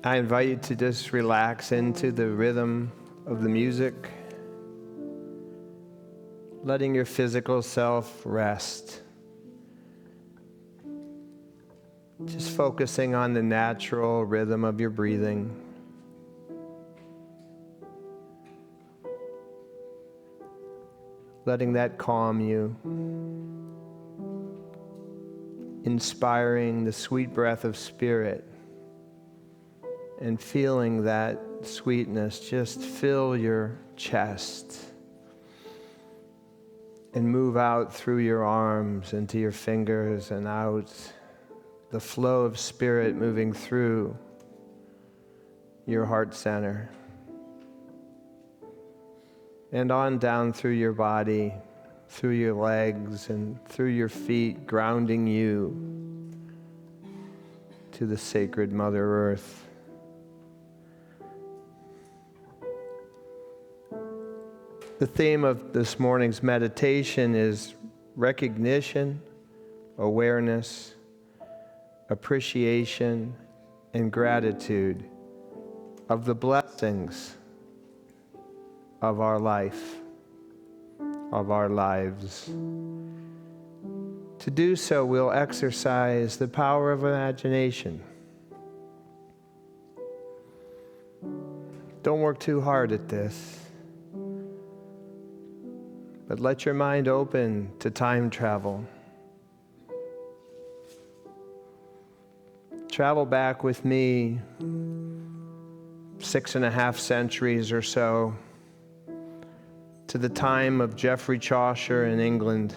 I invite you to just relax into the rhythm of the music, letting your physical self rest. Just focusing on the natural rhythm of your breathing. Letting that calm you. Inspiring the sweet breath of spirit and feeling that sweetness just fill your chest and move out through your arms into your fingers and out. The flow of spirit moving through your heart center and on down through your body, through your legs and through your feet, grounding you to the sacred Mother Earth. The theme of this morning's meditation is recognition, awareness, appreciation, and gratitude of the blessings of our life, of our lives. To do so, we'll exercise the power of imagination. Don't work too hard at this, but let your mind open to time travel. Travel back with me 6.5 centuries or so to the time of Geoffrey Chaucer in England,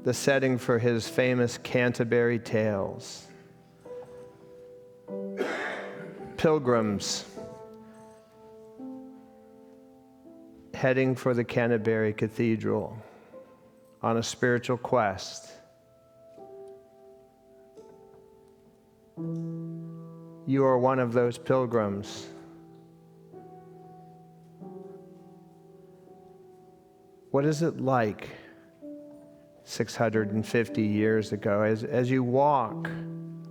the setting for his famous Canterbury Tales. Pilgrims heading for the Canterbury Cathedral on a spiritual quest. You are one of those pilgrims. What is it like 650 years ago as you walk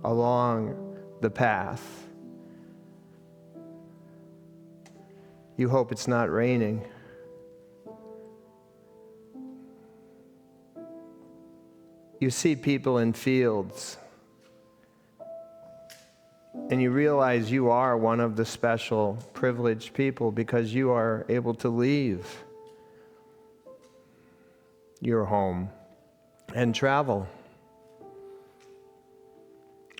along the path? You hope it's not raining. You see people in fields, and you realize you are one of the special, privileged people because you are able to leave your home and travel.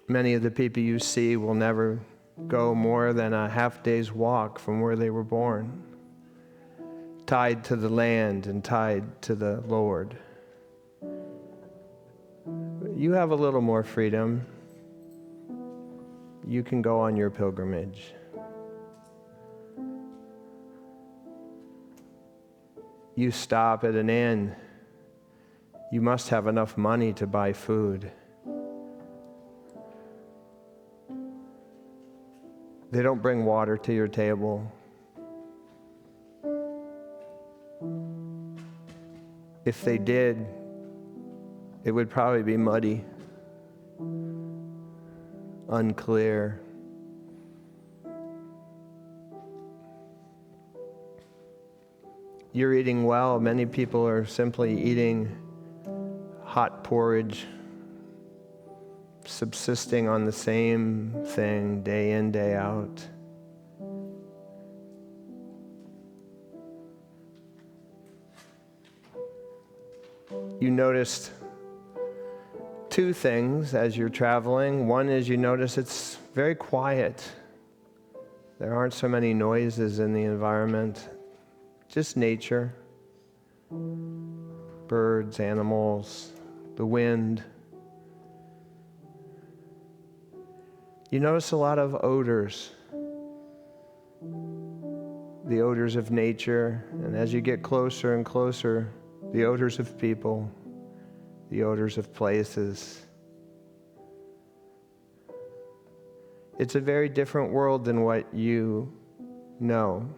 Many of the people you see will never go more than a half day's walk from where they were born, tied to the land and tied to the Lord. You have a little more freedom. You can go on your pilgrimage. You stop at an inn. You must have enough money to buy food. They don't bring water to your table. If they did, it would probably be muddy, unclear. You're eating well. Many people are simply eating hot porridge, subsisting on the same thing day in, day out. You noticed two things as you're traveling. One is you notice it's very quiet. There aren't so many noises in the environment, just nature, birds, animals, the wind. You notice a lot of odors, the odors of nature, and as you get closer and closer, the odors of people, the odors of places. It's a very different world than what you know.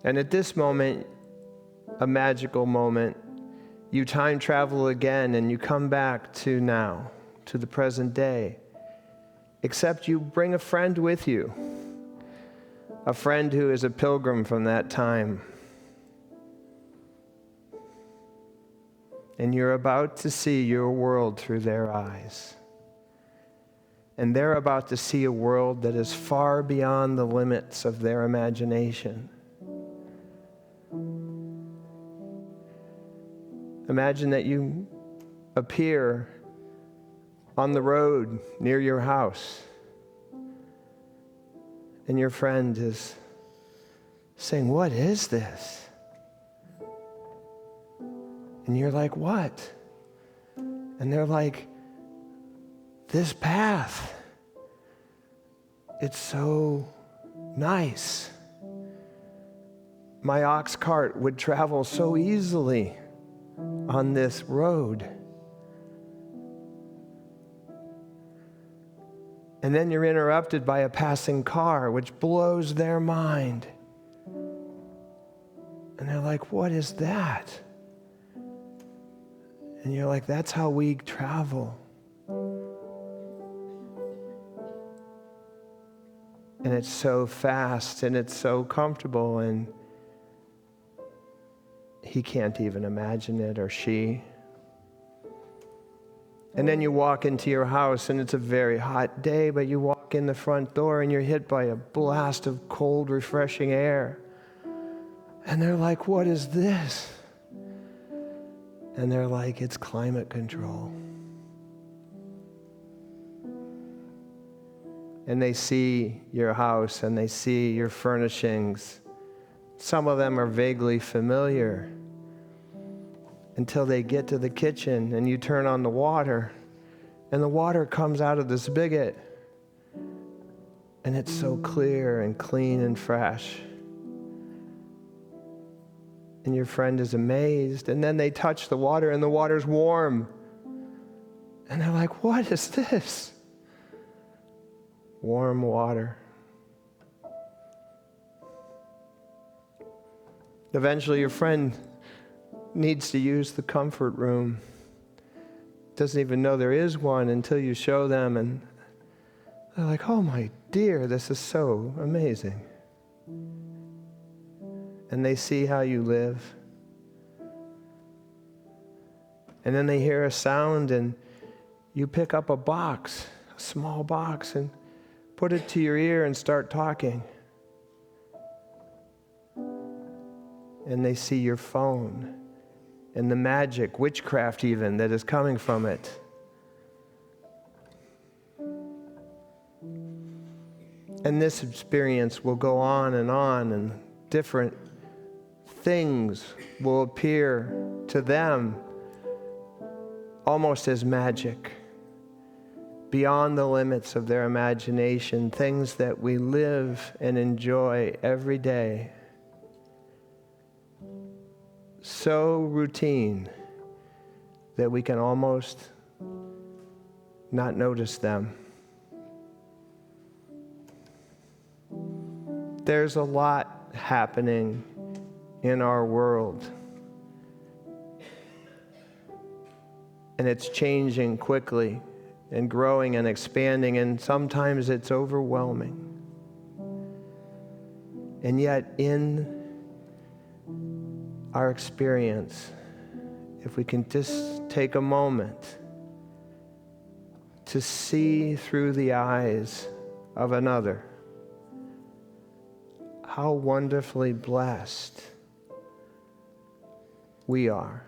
And at this moment, a magical moment, you time travel again and you come back to now, to the present day, except you bring a friend with you, a friend who is a pilgrim from that time. And you're about to see your world through their eyes. And they're about to see a world that is far beyond the limits of their imagination. Imagine that you appear on the road near your house, and your friend is saying, "What is this?" And you're like, "What?" And they're like, "This path. It's so nice. My ox cart would travel so easily on this road." And then you're interrupted by a passing car, which blows their mind. And they're like, "What is that?" And you're like, "That's how we travel." And it's so fast and it's so comfortable, and he can't even imagine it, or she. And then you walk into your house and it's a very hot day, but you walk in the front door and you're hit by a blast of cold, refreshing air. And they're like, "What is this?" And they're like, "It's climate control." And they see your house and they see your furnishings. Some of them are vaguely familiar until they get to the kitchen and you turn on the water and the water comes out of the spigot and it's so clear and clean and fresh. And your friend is amazed, and then they touch the water and the water's warm. And they're like, "What is this?" Warm water. Eventually your friend needs to use the comfort room. Doesn't even know there is one until you show them, and they're like, "Oh my dear, this is so amazing." And they see how you live. And then they hear a sound and you pick up a box, a small box, and put it to your ear and start talking. And they see your phone and the magic, witchcraft even, that is coming from it. And this experience will go on, and different things will appear to them almost as magic, beyond the limits of their imagination, things that we live and enjoy every day. So routine that we can almost not notice them. There's a lot happening in our world, and it's changing quickly and growing and expanding, and sometimes it's overwhelming. And yet in our experience, if we can just take a moment to see through the eyes of another, how wonderfully blessed we are.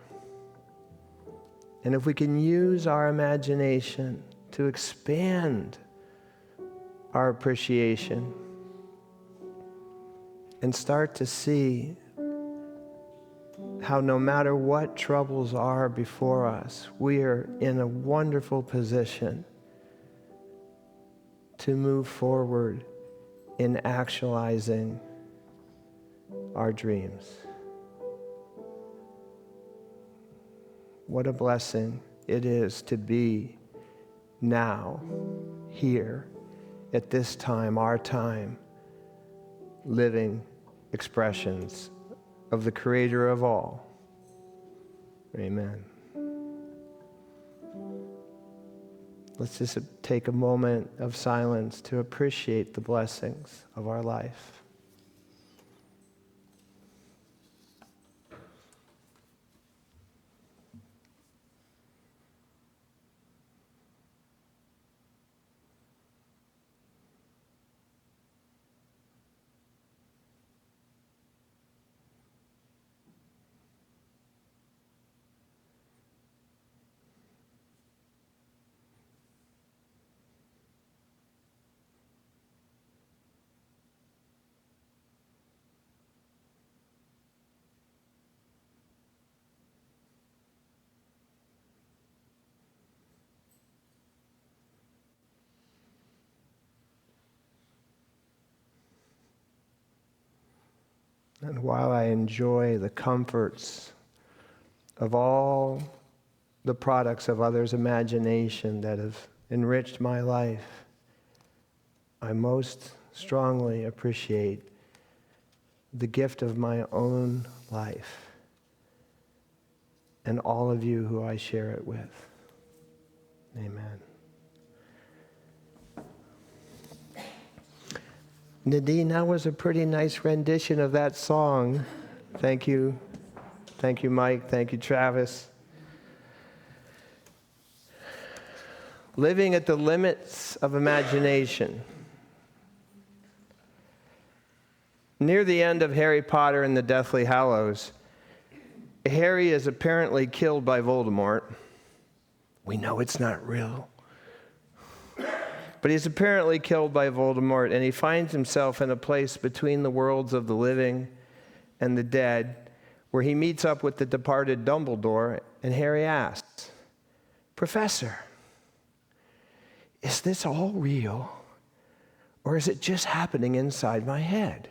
And if we can use our imagination to expand our appreciation and start to see how no matter what troubles are before us, we are in a wonderful position to move forward in actualizing our dreams. What a blessing it is to be now, here, at this time, our time, living expressions of the Creator of all. Amen. Let's just take a moment of silence to appreciate the blessings of our life. And while I enjoy the comforts of all the products of others' imagination that have enriched my life, I most strongly appreciate the gift of my own life and all of you who I share it with. Amen. Nadine, that was a pretty nice rendition of that song. Thank you. Thank you, Mike. Thank you, Travis. Living at the limits of imagination. Near the end of Harry Potter and the Deathly Hallows, Harry is apparently killed by Voldemort. We know it's not real. But he's apparently killed by Voldemort, and he finds himself in a place between the worlds of the living and the dead, where he meets up with the departed Dumbledore, and Harry asks, "Professor, is this all real, or is it just happening inside my head?"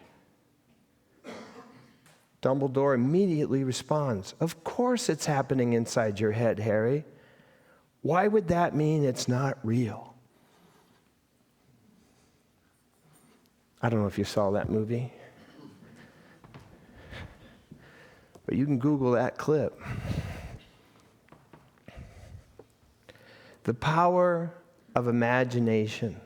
Dumbledore immediately responds, "Of course it's happening inside your head, Harry. Why would that mean it's not real?" I don't know if you saw that movie, but you can Google that clip. The power of imagination.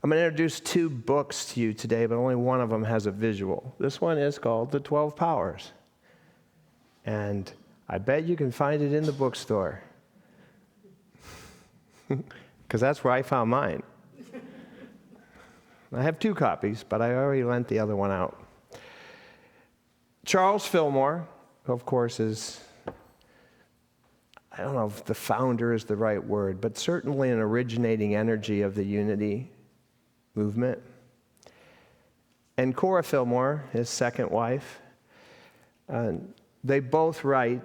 I'm going to introduce two books to you today, but only one of them has a visual. This one is called The 12 Powers. And I bet you can find it in the bookstore. Because that's where I found mine. I have two copies, but I already lent the other one out. Charles Fillmore, of course, is, I don't know if the founder is the right word, but certainly an originating energy of the unity movement. And Cora Fillmore, his second wife, they both write,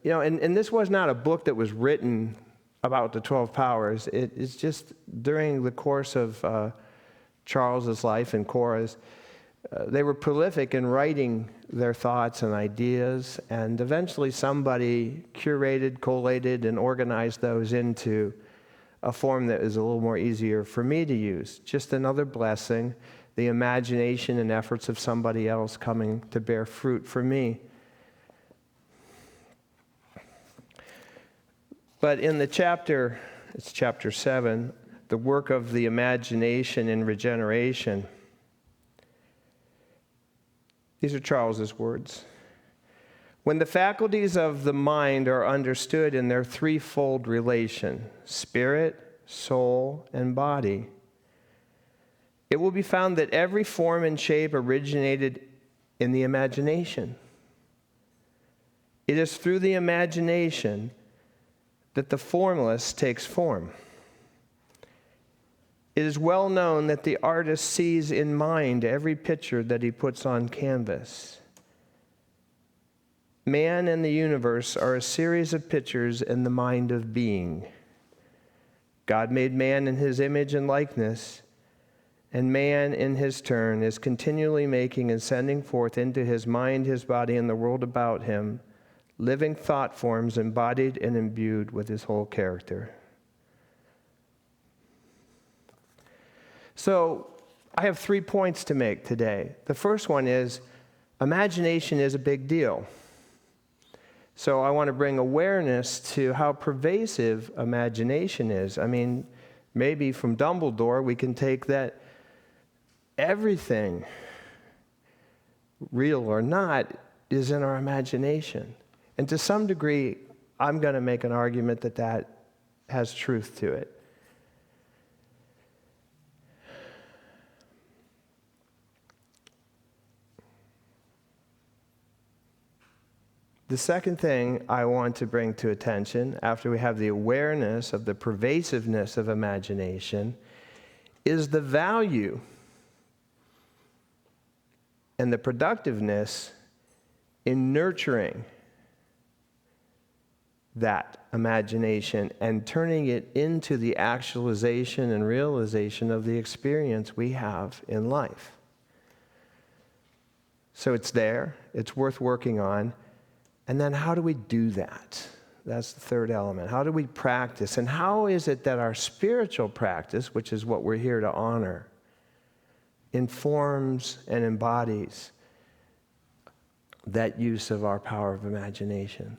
and this was not a book that was written about the 12 powers. It's just during the course of Charles's life and Cora's, they were prolific in writing their thoughts and ideas, and eventually somebody curated, collated, and organized those into a form that is a little more easier for me to use. Just another blessing, the imagination and efforts of somebody else coming to bear fruit for me. But in the chapter, it's chapter 7, the work of the imagination in regeneration. These are Charles's words. When the faculties of the mind are understood in their threefold relation, spirit, soul, and body, it will be found that every form and shape originated in the imagination. It is through the imagination that the formless takes form. It is well known that the artist sees in mind every picture that he puts on canvas. Man and the universe are a series of pictures in the mind of being. God made man in his image and likeness, and man in his turn is continually making and sending forth into his mind, his body, and the world about him, living thought forms embodied and imbued with his whole character. So, I have 3 points to make today. The first one is, imagination is a big deal. So I want to bring awareness to how pervasive imagination is. I mean, maybe from Dumbledore we can take that everything, real or not, is in our imagination. And to some degree, I'm going to make an argument that that has truth to it. The second thing I want to bring to attention, after we have the awareness of the pervasiveness of imagination, is the value and the productiveness in nurturing that imagination and turning it into the actualization and realization of the experience we have in life. So it's there, it's worth working on. And then how do we do that? That's the third element. How do we practice? And how is it that our spiritual practice, which is what we're here to honor, informs and embodies that use of our power of imagination?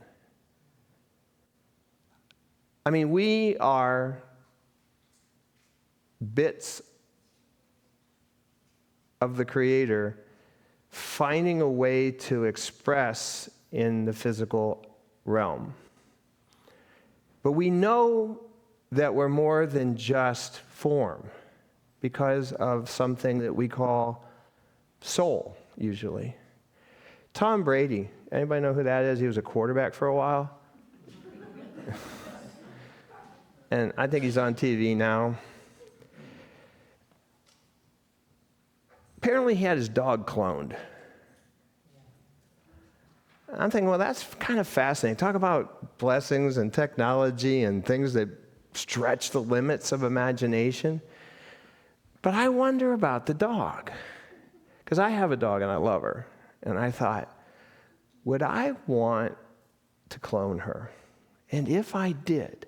I mean, we are bits of the Creator finding a way to express in the physical realm. But we know that we're more than just form because of something that we call soul, usually. Tom Brady, anybody know who that is? He was a quarterback for a while. And I think he's on TV now. Apparently he had his dog cloned. I'm thinking, well, that's kind of fascinating. Talk about blessings and technology and things that stretch the limits of imagination. But I wonder about the dog. Because I have a dog and I love her. And I thought, would I want to clone her? And if I did.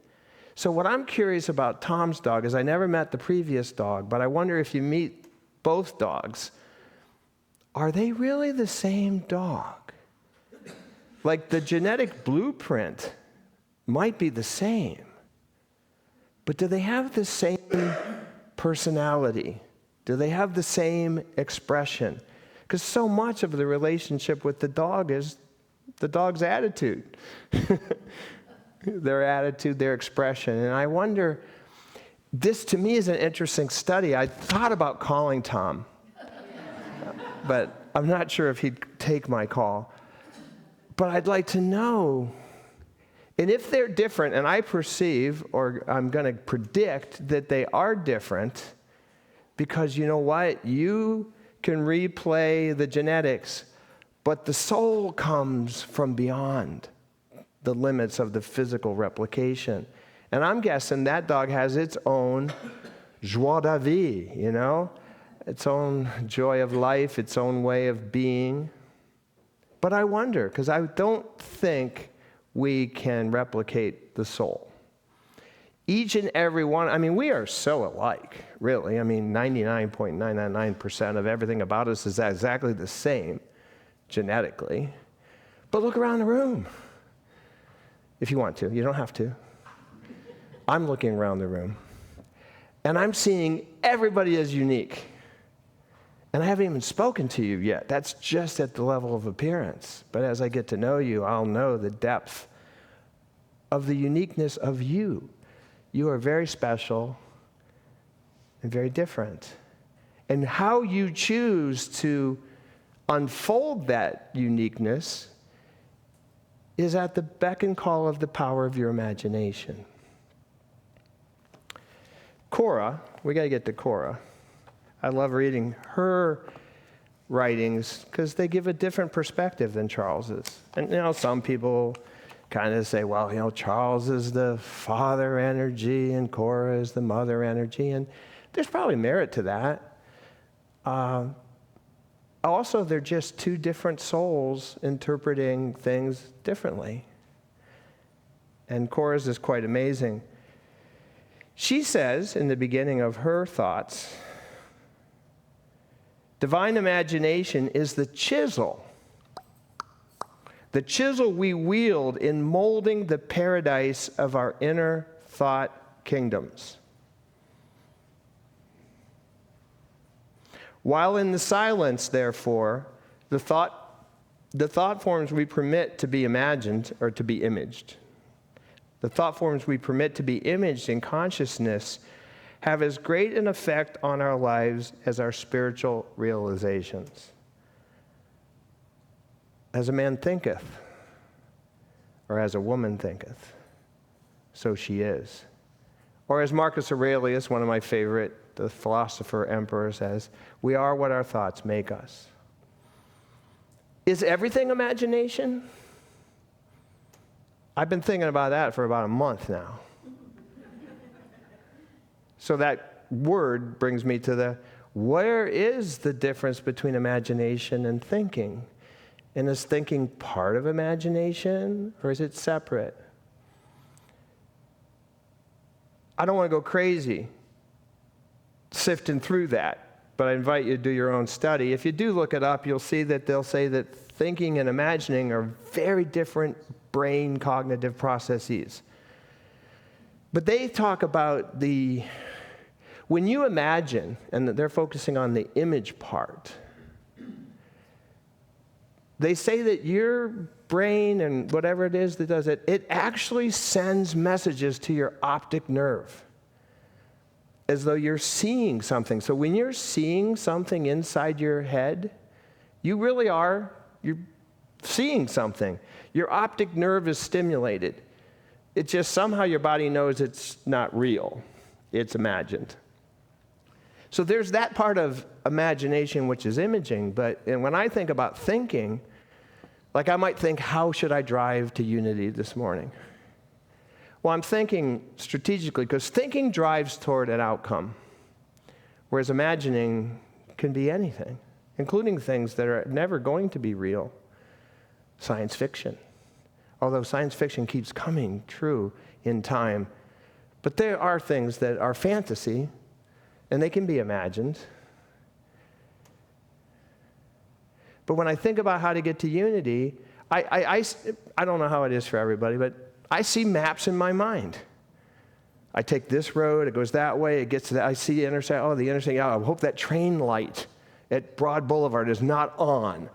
So what I'm curious about Tom's dog is I never met the previous dog, but I wonder if you meet both dogs, are they really the same dog? Like the genetic blueprint might be the same, but do they have the same personality? Do they have the same expression? Because so much of the relationship with the dog is the dog's attitude. Their attitude, their expression. And I wonder, this to me is an interesting study. I thought about calling Tom, but I'm not sure if he'd take my call. But I'd like to know, and if they're different, and I perceive, or I'm going to predict that they are different, because you know what? You can replay the genetics, but the soul comes from beyond the limits of the physical replication. And I'm guessing that dog has its own joie de vivre, you know? Its own joy of life, its own way of being. But I wonder, because I don't think we can replicate the soul. Each and every one, I mean, we are so alike, really. I mean, 99.999% of everything about us is exactly the same genetically. But look around the room. If you want to, you don't have to. I'm looking around the room, and I'm seeing everybody as unique. And I haven't even spoken to you yet. That's just at the level of appearance. But as I get to know you, I'll know the depth of the uniqueness of you. You are very special and very different. And how you choose to unfold that uniqueness is at the beck and call of the power of your imagination. Cora, we got to get to Cora. I love reading her writings because they give a different perspective than Charles's. And you know, some people kind of say, well, you know, Charles is the father energy and Cora is the mother energy, and there's probably merit to that. Also, they're just two different souls interpreting things differently. And Cora's is quite amazing. She says in the beginning of her thoughts, divine imagination is the chisel the chisel we wield in molding the paradise of our inner thought kingdoms. While in the silence, therefore, the thought forms we permit to be imagined or to be imaged. The thought forms we permit to be imaged in consciousness have as great an effect on our lives as our spiritual realizations. As a man thinketh, or as a woman thinketh, so she is. Or as Marcus Aurelius, one of my favorite, the philosopher emperor, says, we are what our thoughts make us. Is everything imagination? I've been thinking about that for about a month now. So that word brings me to where is the difference between imagination and thinking? And is thinking part of imagination, or is it separate? I don't want to go crazy sifting through that, but I invite you to do your own study. If you do look it up, you'll see that they'll say that thinking and imagining are very different brain cognitive processes. But they talk about when you imagine, and they're focusing on the image part, they say that your brain and whatever it is that does it, it actually sends messages to your optic nerve as though you're seeing something. So when you're seeing something inside your head, you really are, you're seeing something. Your optic nerve is stimulated. It's just somehow your body knows it's not real. It's imagined. So there's that part of imagination which is imaging, and when I think about thinking, like I might think, how should I drive to Unity this morning? Well, I'm thinking strategically, because thinking drives toward an outcome, whereas imagining can be anything, including things that are never going to be real. Science fiction. Although science fiction keeps coming true in time, but there are things that are fantasy, and they can be imagined. But when I think about how to get to Unity, I don't know how it is for everybody, but I see maps in my mind. I take this road, it goes that way, it gets to that, I see the intersection, the intersection, I hope that train light at Broad Boulevard is not on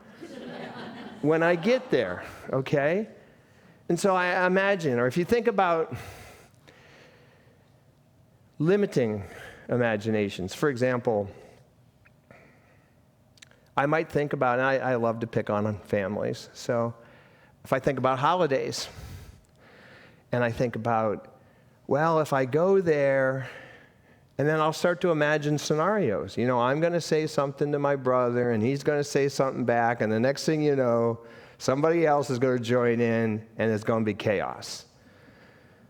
when I get there, okay? And so I imagine, or if you think about limiting imaginations, for example, I might think about, and I love to pick on families, so if I think about holidays, and I think about, well, if I go there, and then I'll start to imagine scenarios. I'm going to say something to my brother, and he's going to say something back, and the next thing you know, somebody else is going to join in, and it's going to be chaos.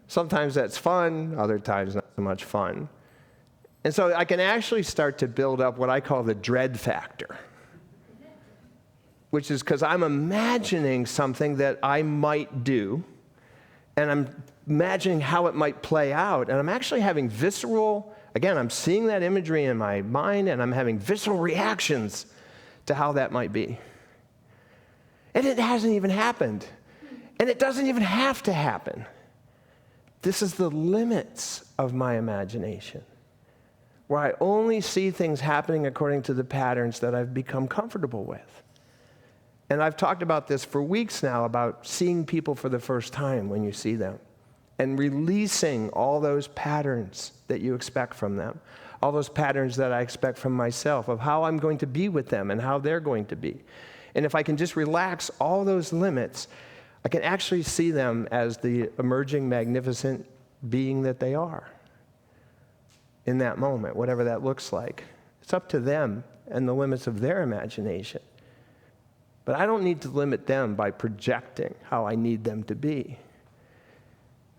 Sometimes that's fun, other times not so much fun. And so I can actually start to build up what I call the dread factor, which is because I'm imagining something that I might do, and I'm imagining how it might play out, and I'm actually having I'm seeing that imagery in my mind, and I'm having visceral reactions to how that might be. And it hasn't even happened, and it doesn't even have to happen. This is the limits of my imagination, where I only see things happening according to the patterns that I've become comfortable with. And I've talked about this for weeks now, about seeing people for the first time when you see them, and releasing all those patterns that you expect from them, all those patterns that I expect from myself of how I'm going to be with them and how they're going to be. And if I can just relax all those limits, I can actually see them as the emerging, magnificent being that they are in that moment, whatever that looks like. It's up to them and the limits of their imagination. But I don't need to limit them by projecting how I need them to be.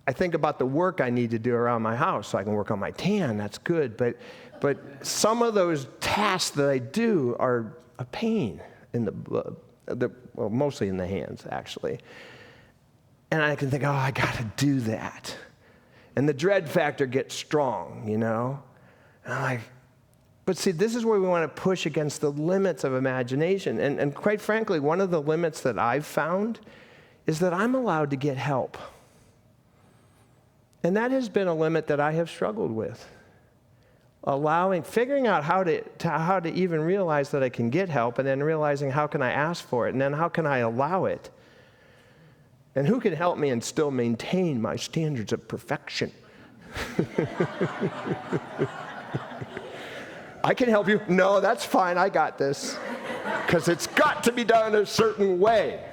I think about the work I need to do around my house so I can work on my tan, that's good. But some of those tasks that I do are a pain in well, mostly in the hands, actually. And I can think, I got to do that. And the dread factor gets strong, And I'm like, but see, this is where we want to push against the limits of imagination. And quite frankly, one of the limits that I've found is that I'm allowed to get help. And that has been a limit that I have struggled with. Figuring out how to even realize that I can get help, and then realizing how can I ask for it, and then how can I allow it. And who can help me and still maintain my standards of perfection? I can help you. No, that's fine. I got this. Because it's got to be done a certain way.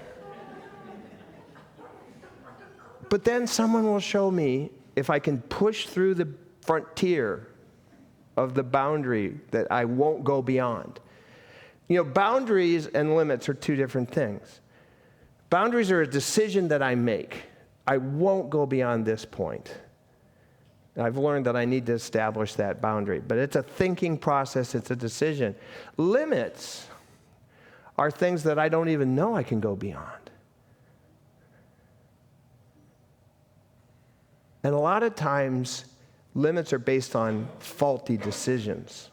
But then someone will show me if I can push through the frontier of the boundary that I won't go beyond. Boundaries and limits are two different things. Boundaries are a decision that I make. I won't go beyond this point. I've learned that I need to establish that boundary. But it's a thinking process. It's a decision. Limits are things that I don't even know I can go beyond. And a lot of times, limits are based on faulty decisions.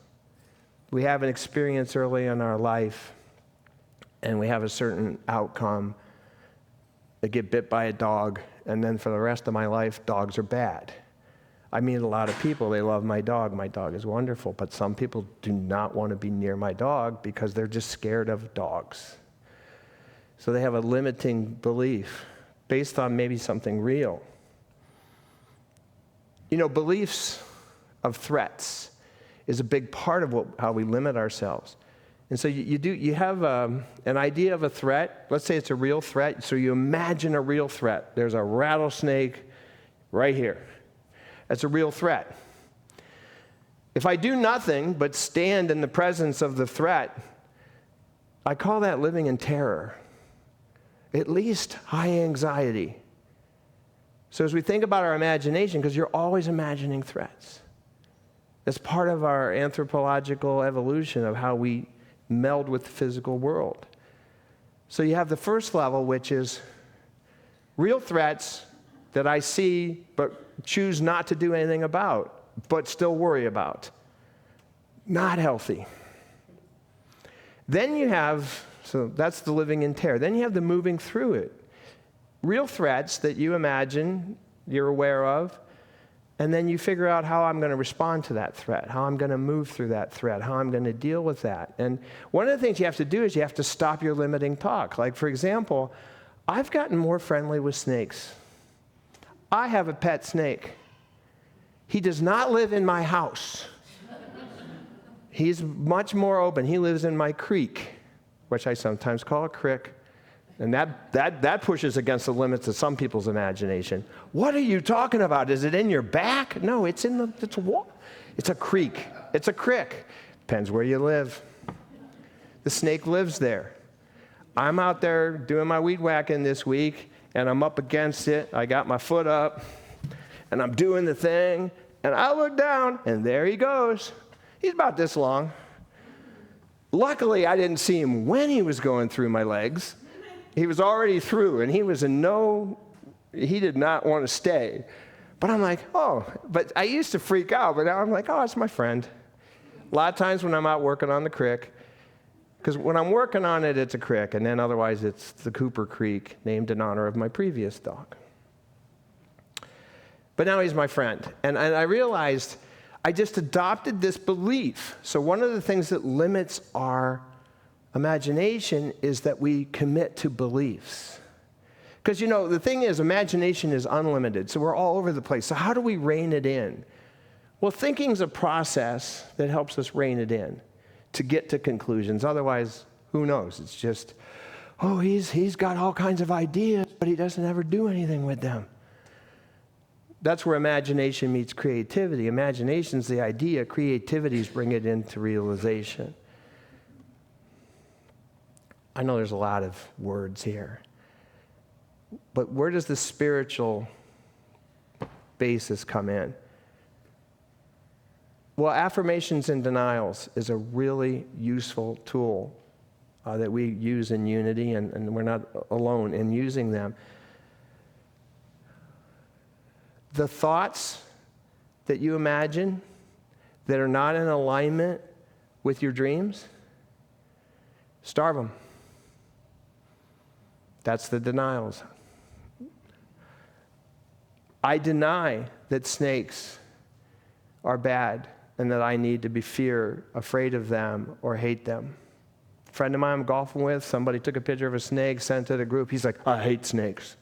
We have an experience early in our life, and we have a certain outcome. I get bit by a dog, and then for the rest of my life, dogs are bad. I meet a lot of people, they love my dog. My dog is wonderful, but some people do not want to be near my dog because they're just scared of dogs. So they have a limiting belief based on maybe something real. Beliefs of threats is a big part of how we limit ourselves. And so you have an idea of a threat. Let's say it's a real threat. So you imagine a real threat. There's a rattlesnake right here. That's a real threat. If I do nothing but stand in the presence of the threat, I call that living in terror, at least high anxiety. So as we think about our imagination, because you're always imagining threats, that's part of our anthropological evolution of how we meld with the physical world. So you have the first level, which is real threats that I see but choose not to do anything about, but still worry about. Not healthy. Then you have, so that's the living in terror. Then you have the moving through it. Real threats that you imagine, you're aware of, and then you figure out how I'm going to respond to that threat, how I'm going to move through that threat, how I'm going to deal with that. And one of the things you have to do is you have to stop your limiting talk. Like, for example, I've gotten more friendly with snakes. I have a pet snake. He does not live in my house. He's much more open. He lives in my creek, which I sometimes call a crick. And that pushes against the limits of some people's imagination. What are you talking about? Is it in your back? No, it's it's a creek. It's a crick. Depends where you live. The snake lives there. I'm out there doing my weed whacking this week, and I'm up against it. I got my foot up, and I'm doing the thing, and I look down, and there he goes. He's about this long. Luckily, I didn't see him when he was going through my legs. He was already through, and he did not want to stay. But I'm like, but I used to freak out, but now I'm like, it's my friend. A lot of times when I'm out working on the crick, because when I'm working on it, it's a crick, and then otherwise it's the Cooper Creek, named in honor of my previous dog. But now he's my friend. And I realized I just adopted this belief. So one of the things that limits our imagination is that we commit to beliefs. Because, the thing is, imagination is unlimited, so we're all over the place. So how do we rein it in? Well, thinking's a process that helps us rein it in to get to conclusions. Otherwise, who knows? It's just, he's got all kinds of ideas, but he doesn't ever do anything with them. That's where imagination meets creativity. Imagination's the idea, creativity's bring it into realization. I know there's a lot of words here, but where does the spiritual basis come in? Well, affirmations and denials is a really useful tool that we use in Unity, and we're not alone in using them. The thoughts that you imagine that are not in alignment with your dreams, starve them. That's the denials. I deny that snakes are bad and that I need to be afraid of them or hate them. A friend of mine I'm golfing with, somebody took a picture of a snake, sent it to the group. He's like, I hate snakes.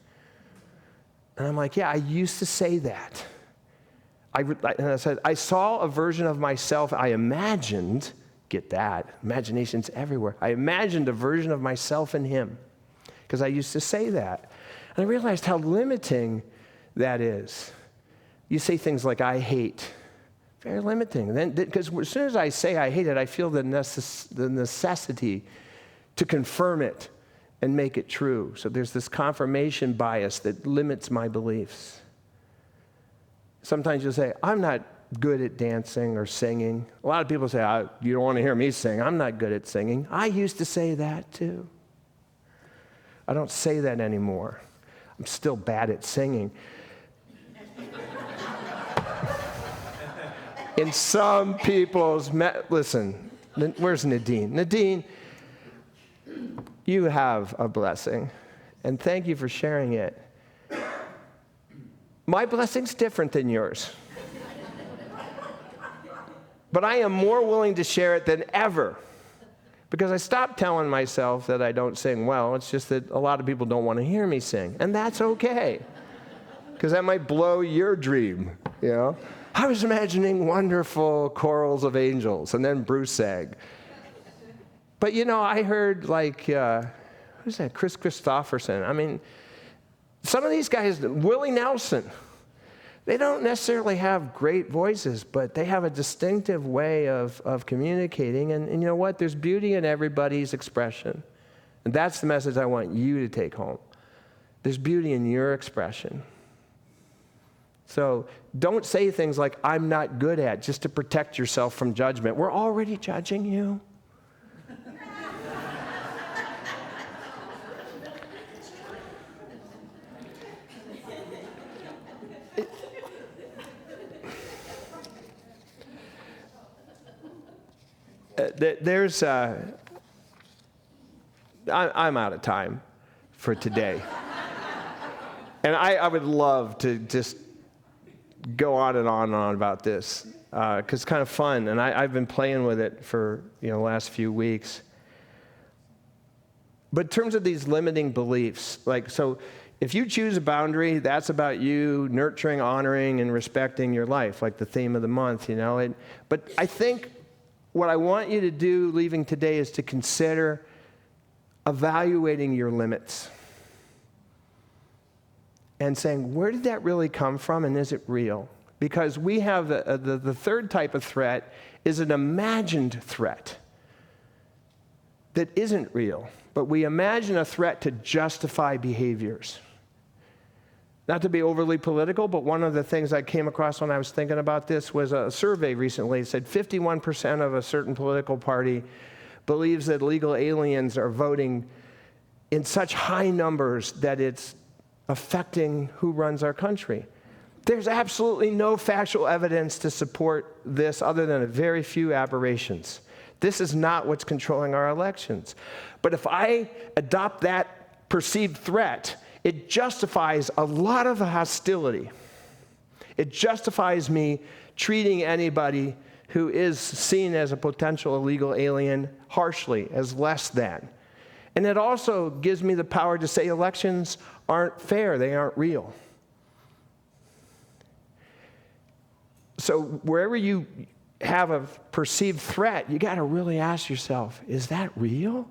And I'm like, yeah, I used to say that. And I said, I saw a version of myself I imagined. Get that. Imagination's everywhere. I imagined a version of myself in him because I used to say that. And I realized how limiting that is. You say things like, I hate. Very limiting. Then, because as soon as I say I hate it, I feel the necessity to confirm it and make it true. So there's this confirmation bias that limits my beliefs. Sometimes you'll say, I'm not good at dancing or singing. A lot of people say, you don't want to hear me sing. I'm not good at singing. I used to say that too. I don't say that anymore. I'm still bad at singing. In some people's, listen, where's Nadine? Nadine, you have a blessing, and thank you for sharing it. My blessing's different than yours. But I am more willing to share it than ever because I stopped telling myself that I don't sing well. It's just that a lot of people don't want to hear me sing, and that's okay because that might blow your dream, you know? I was imagining wonderful chorals of angels, and then Bruce sang. But, you know, I heard who's that, Chris Christopherson. I mean, some of these guys, Willie Nelson, they don't necessarily have great voices, but they have a distinctive way of communicating. And you know what? There's beauty in everybody's expression. And that's the message I want you to take home. There's beauty in your expression. So don't say things like, I'm not good at, just to protect yourself from judgment. We're already judging you. I'm out of time for today. And I would love to just go on and on and on about this because it's kind of fun. And I've been playing with it for the last few weeks. But in terms of these limiting beliefs, so if you choose a boundary, that's about you nurturing, honoring, and respecting your life, like the theme of the month, But I think what I want you to do leaving today is to consider evaluating your limits and saying, where did that really come from and is it real? Because we have the third type of threat is an imagined threat that isn't real, but we imagine a threat to justify behaviors. Not to be overly political, but one of the things I came across when I was thinking about this was a survey recently. It said 51% of a certain political party believes that illegal aliens are voting in such high numbers that it's affecting who runs our country. There's absolutely no factual evidence to support this other than a very few aberrations. This is not what's controlling our elections. But if I adopt that perceived threat, it justifies a lot of the hostility. It justifies me treating anybody who is seen as a potential illegal alien harshly, as less than. And it also gives me the power to say elections aren't fair, they aren't real. So wherever you have a perceived threat, you got to really ask yourself, is that real?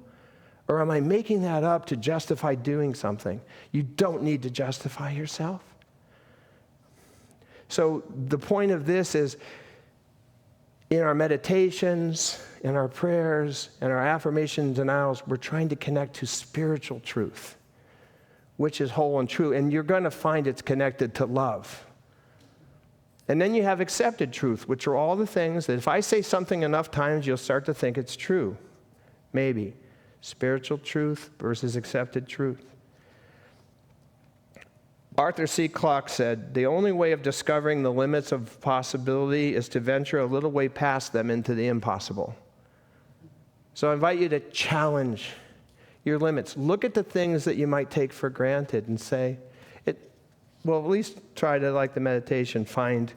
Or am I making that up to justify doing something? You don't need to justify yourself. So the point of this is, in our meditations, in our prayers, and our affirmation and denials, we're trying to connect to spiritual truth, which is whole and true. And you're going to find it's connected to love. And then you have accepted truth, which are all the things that if I say something enough times, you'll start to think it's true. Maybe. Spiritual truth versus accepted truth. Arthur C. Clarke said, the only way of discovering the limits of possibility is to venture a little way past them into the impossible. So I invite you to challenge your limits. Look at the things that you might take for granted and say, well, at least try to, like the meditation, find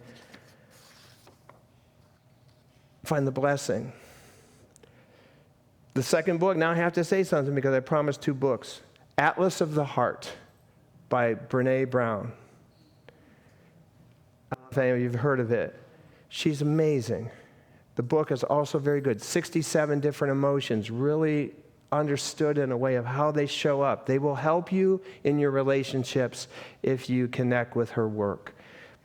the blessing. The second book, now I have to say something because I promised 2 books. Atlas of the Heart by Brené Brown. I don't know if any of you have heard of it. She's amazing. The book is also very good. 67 different emotions, really understood in a way of how they show up. They will help you in your relationships if you connect with her work.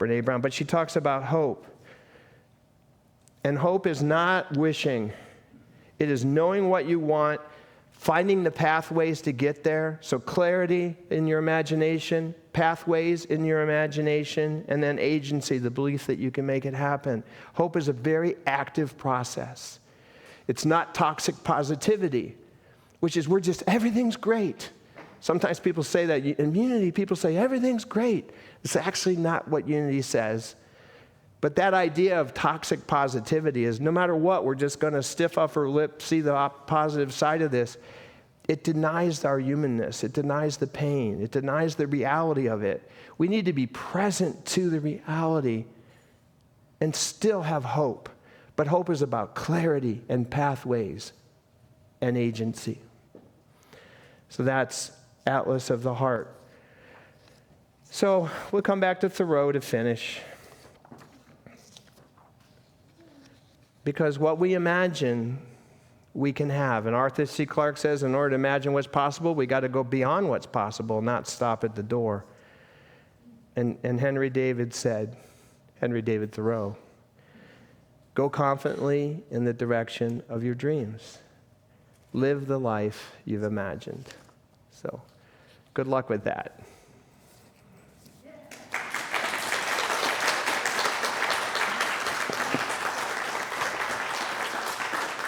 Brené Brown. But she talks about hope. And hope is not wishing. It is knowing what you want, finding the pathways to get there. So clarity in your imagination, pathways in your imagination, and then agency, the belief that you can make it happen. Hope is a very active process. It's not toxic positivity, which is everything's great. Sometimes people say that. In unity, people say everything's great. It's actually not what unity says. But that idea of toxic positivity is no matter what, we're just going to stiff up our lip, see the positive side of this. It denies our humanness. It denies the pain. It denies the reality of it. We need to be present to the reality and still have hope. But hope is about clarity and pathways and agency. So that's Atlas of the Heart. So we'll come back to Thoreau to finish. Because what we imagine, we can have. And Arthur C. Clarke says, in order to imagine what's possible, we got to go beyond what's possible, not stop at the door. And Henry David Thoreau, go confidently in the direction of your dreams. Live the life you've imagined. So, good luck with that.